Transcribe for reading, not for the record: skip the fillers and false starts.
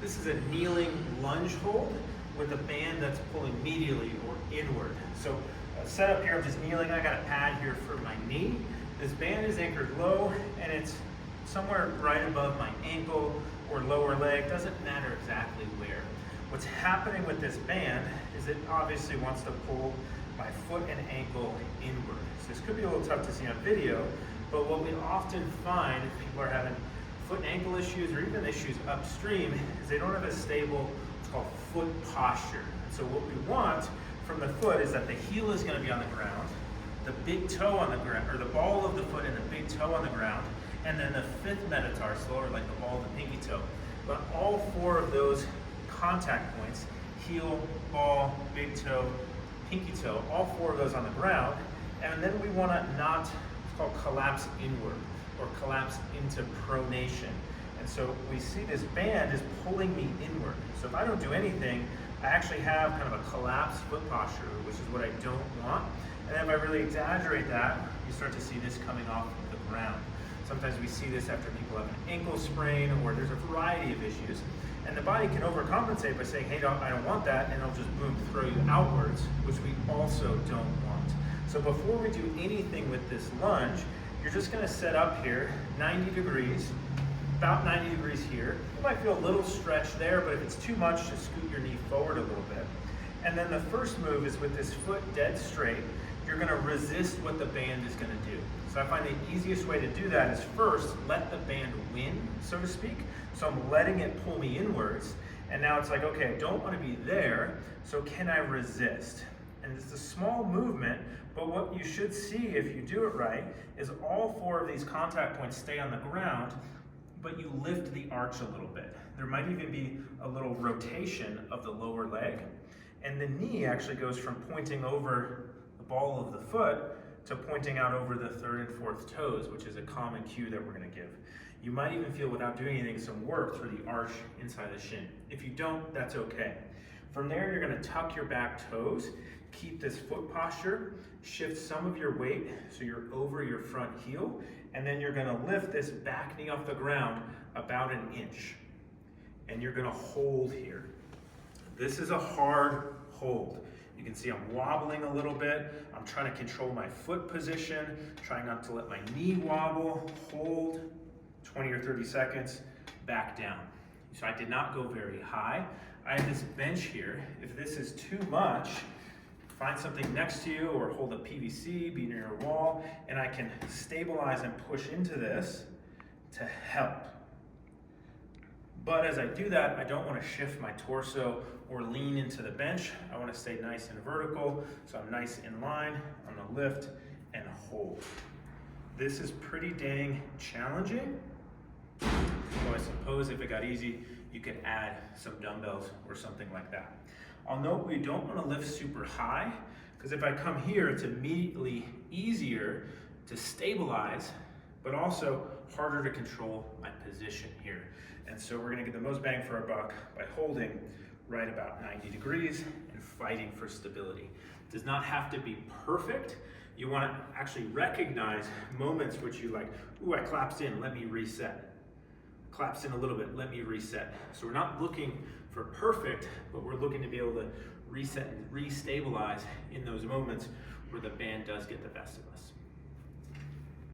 This is a kneeling lunge hold with a band that's pulling medially or inward. So set up here, I'm just kneeling. I got a pad here for my knee. This band is anchored low and it's somewhere right above my ankle or lower leg. Doesn't matter exactly where. What's happening with this band is it obviously wants to pull my foot and ankle inward. So this could be a little tough to see on video, but what we often find if people are having foot and ankle issues or even issues upstream is they don't have a stable, what's called foot posture. So what we want from the foot is that the heel is going to be on the ground, the big toe on the ground, or the ball of the foot and the big toe on the ground, and then the fifth metatarsal, or like the ball of the pinky toe. But all four of those contact points, heel, ball, big toe, pinky toe, all four of those on the ground, and then we want to not, it's called collapse inward, or collapse into pronation. And so we see this band is pulling me inward. So if I don't do anything, I actually have kind of a collapsed foot posture, which is what I don't want. And then if I really exaggerate that, you start to see this coming off the ground. Sometimes we see this after people have an ankle sprain, or there's a variety of issues. And the body can overcompensate by saying, hey, I don't want that, and it'll just boom, throw you outwards, which we also don't want. So before we do anything with this lunge, you're just gonna set up here, 90 degrees, about 90 degrees here. You might feel a little stretch there, but if it's too much, just scoot your knee forward a little bit. And then the first move is with this foot dead straight, you're gonna resist what the band is gonna do. So I find the easiest way to do that is first, let the band win, so to speak. So I'm letting it pull me inwards, and now it's like, okay, I don't wanna be there, so can I resist? And it's a small movement, but what you should see if you do it right is all four of these contact points stay on the ground, but you lift the arch a little bit. There might even be a little rotation of the lower leg, and the knee actually goes from pointing over the ball of the foot to pointing out over the third and fourth toes, which is a common cue that we're gonna give. You might even feel, without doing anything, some work through the arch inside the shin. If you don't, that's okay. From there, you're gonna tuck your back toes, keep this foot posture, shift some of your weight so you're over your front heel, and then you're gonna lift this back knee off the ground about an inch. And you're gonna hold here. This is a hard hold. You can see I'm wobbling a little bit. I'm trying to control my foot position, trying not to let my knee wobble. Hold 20 or 30 seconds, back down. So I did not go very high. I have this bench here. If this is too much, find something next to you or hold a PVC, be near a wall, and I can stabilize and push into this to help. But as I do that, I don't want to shift my torso or lean into the bench. I want to stay nice and vertical, so I'm nice in line. I'm going to lift and hold. This is pretty dang challenging. So I suppose if it got easy, you could add some dumbbells or something like that. I'll note we don't want to lift super high, because if I come here, it's immediately easier to stabilize, but also harder to control my position here. And so we're gonna get the most bang for our buck by holding right about 90 degrees and fighting for stability. It does not have to be perfect. You wanna actually recognize moments which you like, ooh, I collapsed in, let me reset. Collapsed in a little bit, let me reset. So we're not looking for perfect, but we're looking to be able to reset and restabilize in those moments where the band does get the best of us.